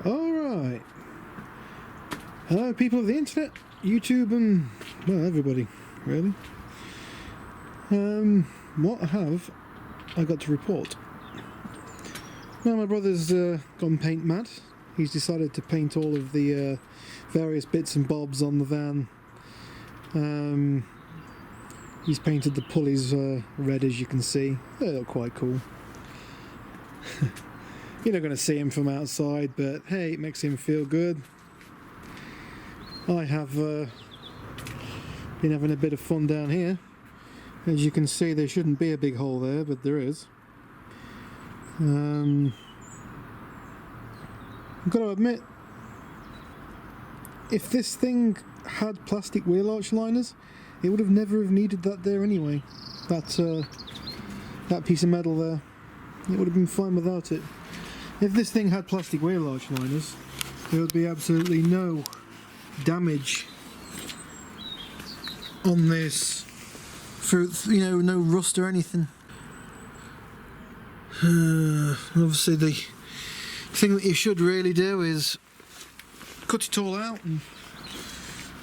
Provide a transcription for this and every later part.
Alright. Hello people of the internet, YouTube and, well, everybody, really. What I got to report? Well, my brother's gone paint mad. He's decided to paint all of the various bits and bobs on the van. He's painted the pulleys red, as you can see. They look quite cool. You're not going to see him from outside, but hey, it makes him feel good. I have been having a bit of fun down here. As you can see, there shouldn't be a big hole there, but there is. I've got to admit, if this thing had plastic wheel arch liners, it would have never have needed that there anyway. That piece of metal there, it would have been fine without it. If this thing had plastic wheel arch liners, there would be absolutely no damage on this, for, you know, no rust or anything. Obviously the thing that you should really do is cut it all out and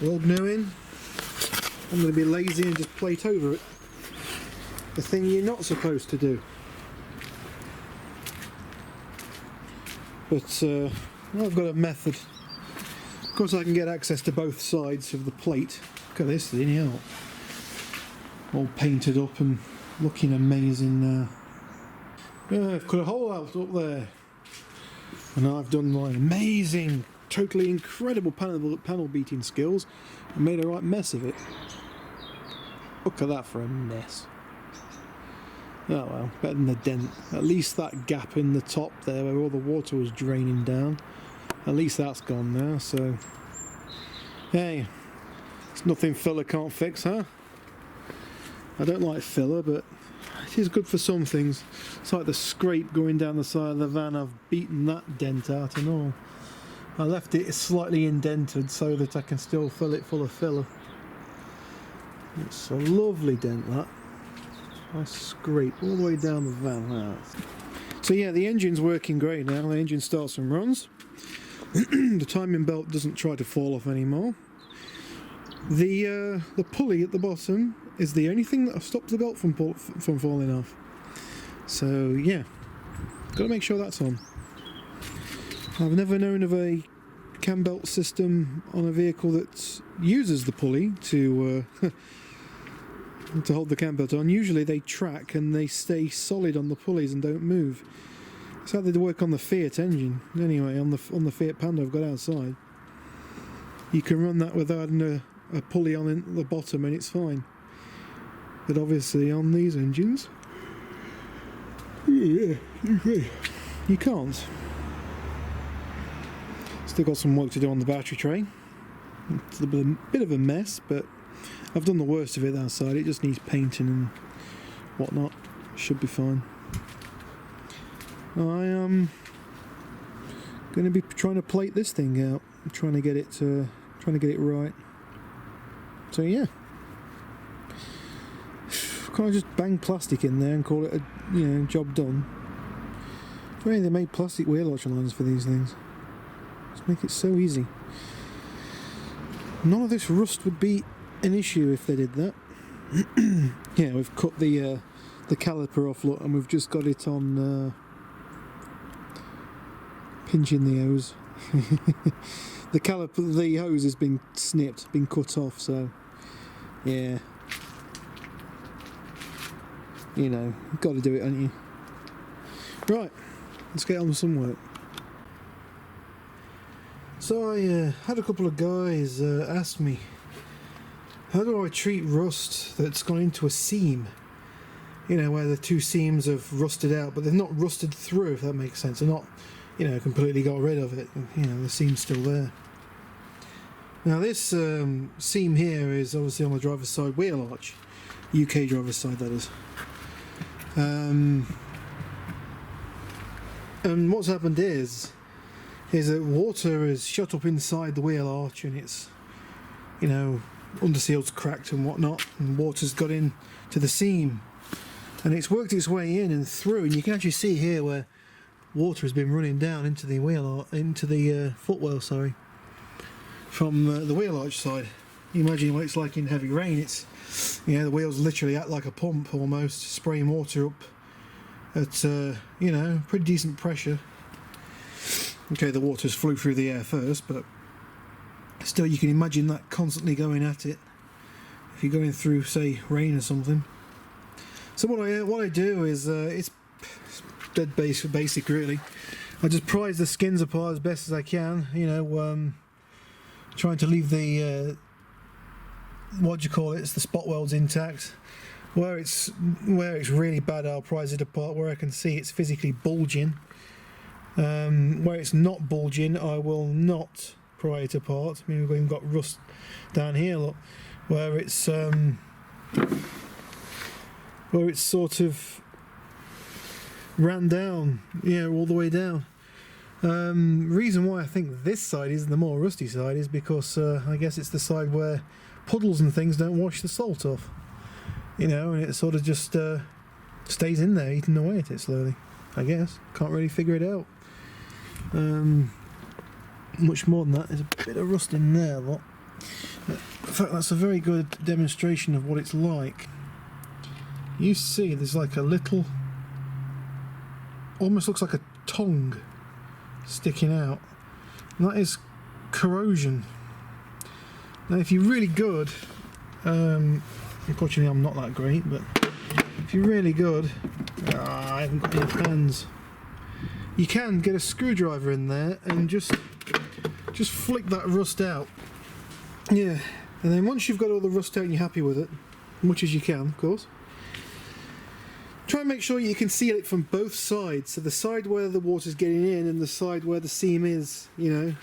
weld new in. I'm going to be lazy and just plate over it. The thing you're not supposed to do. But I've got a method. Of course I can get access to both sides of the plate. Look at this thing here. All painted up and looking amazing now. I've cut a hole out up there. And I've done my amazing, totally incredible panel beating skills and made a right mess of it. Look at that for a mess. Oh well, better than the dent. At least that gap in the top there where all the water was draining down, at least that's gone now, so hey, it's nothing filler can't fix, huh? I don't like filler, but it is good for some things. It's like the scrape going down the side of the van. I've beaten that dent out and all. I left it slightly indented so that I can still fill it full of filler. It's a lovely dent, that. I scrape all the way down the van now. So yeah, the engine's working great now. The engine starts and runs. The timing belt doesn't try to fall off anymore. The pulley at the bottom is the only thing that stops the belt from falling off. So yeah, got to make sure that's on. I've never known of a cam belt system on a vehicle that uses the pulley to hold the cam belt on. Usually they track and they stay solid on the pulleys and don't move. That's how they work on the Fiat engine. Anyway, on the Fiat Panda I've got outside, you can run that without a pulley on the bottom and it's fine. But obviously on these engines, you can't. Still got some work to do on the battery tray. It's a bit of a mess, but I've done the worst of it outside. It just needs painting and whatnot. Should be fine. I am going to be trying to plate this thing out. I'm trying to get it right. So yeah, can't I just bang plastic in there and call it a job done? If only they made plastic wheel arch liners for these things. Just make it so easy. None of this rust would be an issue if they did that. Yeah, we've cut the caliper off, look, and we've just got it on pinching the hose. The hose has been snipped, been cut off, so yeah, you know, you've got to do it, haven't you? Right, let's get on with some work. So I had a couple of guys ask me, how do I treat rust that's gone into a seam? You know, where the two seams have rusted out, but they've not rusted through, if that makes sense. They're not, you know, completely got rid of it. You know, the seam's still there. Now this seam here is obviously on the driver's side wheel arch. UK driver's side, that is. And what's happened is that water is shut up inside the wheel arch and it's, you know, underseal's cracked and whatnot, and water's got in to the seam and it's worked its way in and through, and you can actually see here where water has been running down into the footwell, sorry, from the wheel arch side. You imagine what it's like in heavy rain. It's, you know, the wheels literally act like a pump almost, spraying water up at you know, pretty decent pressure. Okay, the water's flew through the air first, but still you can imagine that constantly going at it if you're going through, say, rain or something. So what I do is it's dead basic really. I just prise the skins apart as best as I can, you know, trying to leave the what do you call it, it's the spot welds intact. Where it's really bad, I'll prise it apart where I can see it's physically bulging. Where it's not bulging, I will not pry it apart. I mean, we've even got rust down here, look, where it's sort of ran down, yeah, all the way down. Reason why I think this side is the more rusty side is because I guess it's the side where puddles and things don't wash the salt off, you know, and it sort of just stays in there eating away at it slowly, I guess. Can't really figure it out. Much more than that, there's a bit of rust in there, look. In fact, that's a very good demonstration of what it's like. You see there's like a little, almost looks like a tongue sticking out, and that is corrosion. Now if you're really good, unfortunately I'm not that great, but if you're really good, I haven't got any hands, you can get a screwdriver in there and just flick that rust out. Yeah, and then once you've got all the rust out and you're happy with it, as much as you can of course, try and make sure you can seal it from both sides, so the side where the water's getting in and the side where the seam is, you know.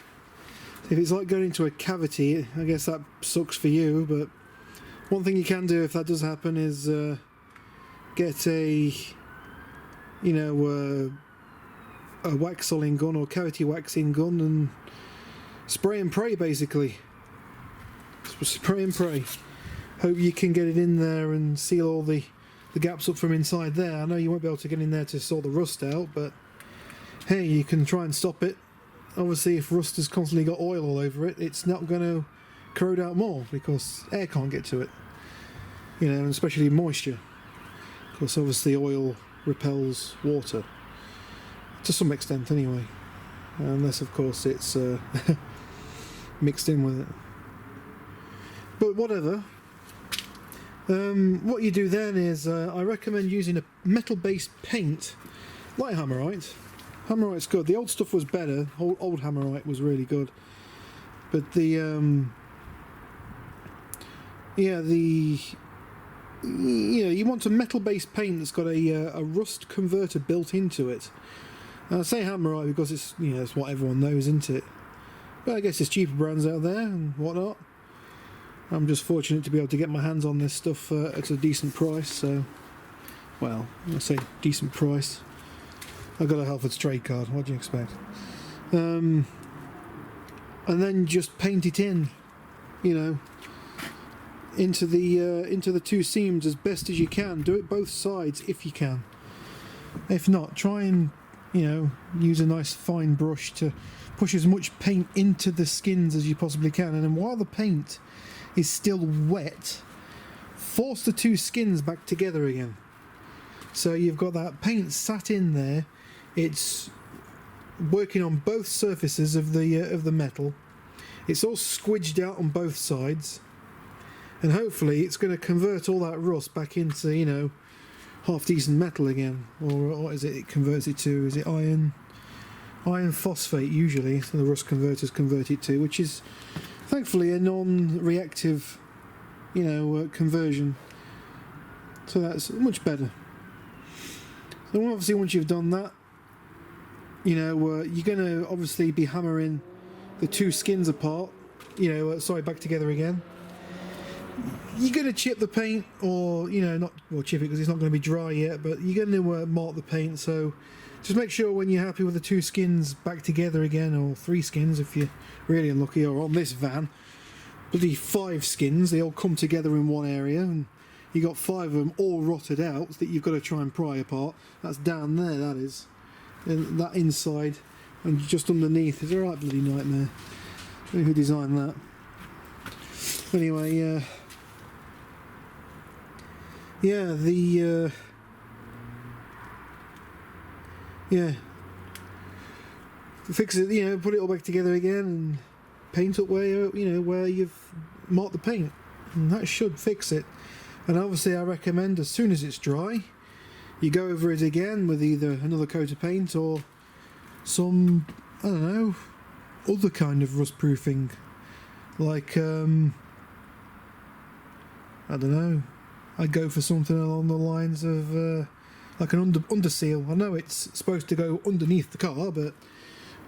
If it's like going into a cavity, I guess that sucks for you, but one thing you can do if that does happen is get a, you know, a wax sealing gun or cavity waxing gun and spray and pray basically. Spray and pray. Hope you can get it in there and seal all the gaps up from inside there. I know you won't be able to get in there to sort the rust out, but hey, you can try and stop it. Obviously if rust has constantly got oil all over it, it's not going to corrode out more because air can't get to it, you know, and especially moisture, because obviously oil repels water to some extent anyway, unless of course it's mixed in with it. But whatever. What you do then is I recommend using a metal based paint like Hammerite. Hammerite's good. The old stuff was better. Old Hammerite was really good, but the yeah, you know, you want a metal based paint that's got a rust converter built into it. And I say Hammerite because it's, you know, it's what everyone knows, isn't it? But I guess there's cheaper brands out there and whatnot. I'm just fortunate to be able to get my hands on this stuff at a decent price. So, well, I say decent price. I got a Halfords trade card. What do you expect? And then just paint it in, you know, into the two seams as best as you can. Do it both sides if you can. If not, try and, you know, use a nice fine brush to push as much paint into the skins as you possibly can. And then while the paint is still wet, force the two skins back together again. So you've got that paint sat in there. It's working on both surfaces of the metal. It's all squidged out on both sides, and hopefully it's going to convert all that rust back into, you know, half decent metal again. Or what is it converts it to? Is it iron phosphate usually? So the rust converters convert it to, which is thankfully a non-reactive, you know, conversion. So that's much better. So obviously once you've done that, you know, you're going to obviously be hammering the two skins apart, you know, sorry, back together again. You're going to chip the paint, or, you know, not, well, chip it because it's not going to be dry yet, but you're going to mark the paint. So just make sure when you're happy with the two skins back together again, or three skins if you're really unlucky, or on this van, bloody 5 skins, they all come together in one area, and you got 5 of them all rotted out that you've got to try and pry apart. That's down there, that is. and that inside and just underneath is a right bloody nightmare. I don't know who designed that. Anyway, fix it, put it all back together again and paint up where where you've marked the paint, and that should fix it. And obviously I recommend as soon as it's dry you go over it again with either another coat of paint or some, I don't know, other kind of rust proofing, like I don't know, I'd go for something along the lines of like an under seal. I know it's supposed to go underneath the car, but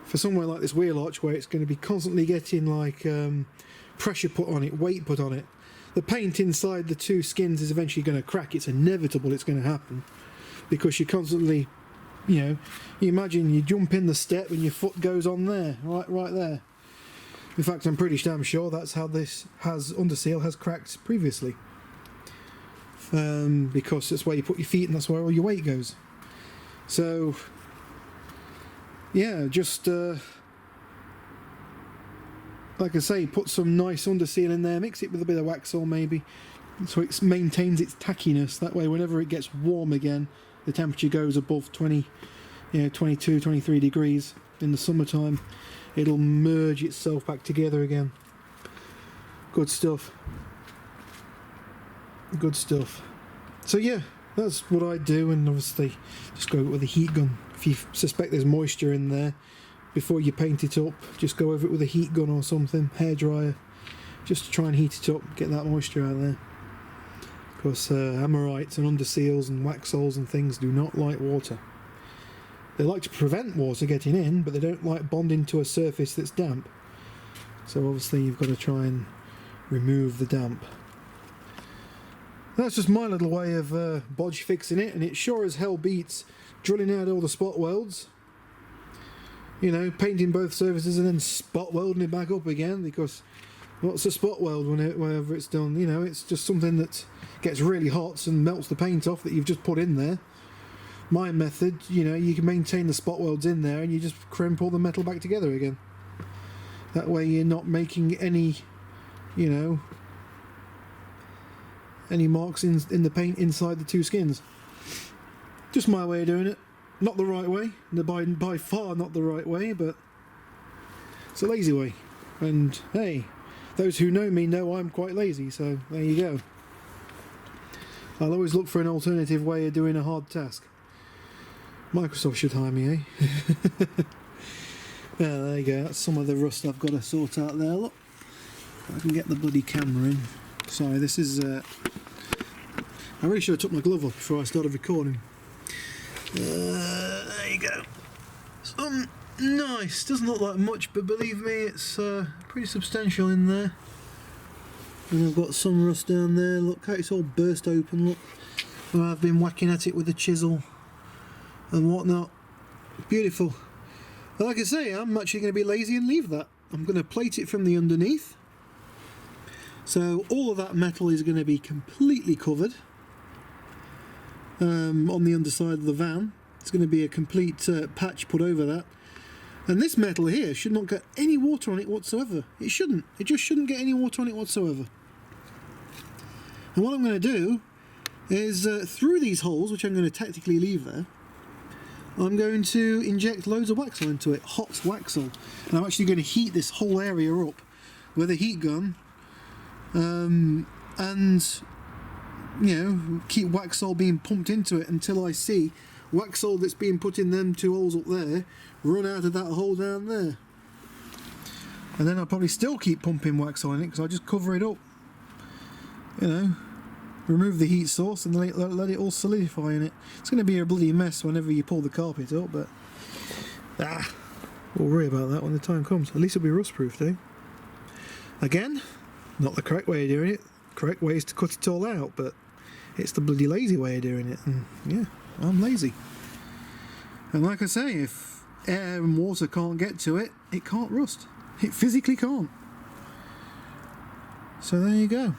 for somewhere like this wheel arch where it's going to be constantly getting like pressure put on it, weight put on it, the paint inside the two skins is eventually going to crack. It's inevitable, it's going to happen, because you're constantly, you imagine you jump in the step and your foot goes on there, right there. In fact, I'm pretty damn sure that's how this under seal has cracked previously, because that's where you put your feet and that's where all your weight goes. So yeah, just like I say, put some nice under seal in there, mix it with a bit of Waxol maybe, so it maintains its tackiness. That way whenever it gets warm again, the temperature goes above 22, 23 degrees in the summertime, it'll merge itself back together again. Good stuff. Good stuff. So yeah, that's what I do, and obviously just go with a heat gun. If you suspect there's moisture in there, before you paint it up, just go over it with a heat gun or something, hairdryer, just to try and heat it up, get that moisture out there. Because Amorites and under seals and Waxols and things do not like water. They like to prevent water getting in, but they don't like bonding to a surface that's damp. So obviously you've got to try and remove the damp. That's just my little way of bodge fixing it, and it sure as hell beats drilling out all the spot welds, painting both surfaces and then spot welding it back up again, because what's a spot weld whenever it's done? It's just something that gets really hot and melts the paint off that you've just put in there. My method, you can maintain the spot welds in there and you just crimp all the metal back together again. That way you're not making any, any marks in the paint inside the two skins. Just my way of doing it. Not the right way, by far not the right way, but it's a lazy way. And hey, those who know me know I'm quite lazy, so there you go. I'll always look for an alternative way of doing a hard task. Microsoft should hire me, eh? Yeah, there you go, that's some of the rust I've got to sort out there. Look, I can get the bloody camera in. Sorry, this is I really should have took my glove off before I started recording. There you go. Nice, doesn't look like much, but believe me, it's pretty substantial in there. And I've got some rust down there. Look how it's all burst open. Look, where I've been whacking at it with a chisel and whatnot. Beautiful. But like I say, I'm actually going to be lazy and leave that. I'm going to plate it from the underneath, so all of that metal is going to be completely covered. On the underside of the van, it's going to be a complete patch put over that. And this metal here should not get any water on it whatsoever. It shouldn't. It just shouldn't get any water on it whatsoever. And what I'm going to do is, through these holes, which I'm going to tactically leave there, I'm going to inject loads of Waxol into it, hot Waxol. And I'm actually going to heat this whole area up with a heat gun, and keep Waxol being pumped into it until I see Waxol that's being put in them two holes up there run out of that hole down there. And then I'll probably still keep pumping Waxol in it, because I'll just cover it up, remove the heat source and let it all solidify in it. It's going to be a bloody mess whenever you pull the carpet up, but we'll worry about that when the time comes. At least it'll be rust proofed, eh? Again, not the correct way of doing it. The correct way is to cut it all out, but it's the bloody lazy way of doing it, and yeah, I'm lazy. And like I say, if air and water can't get to it, it can't rust. It physically can't. So there you go.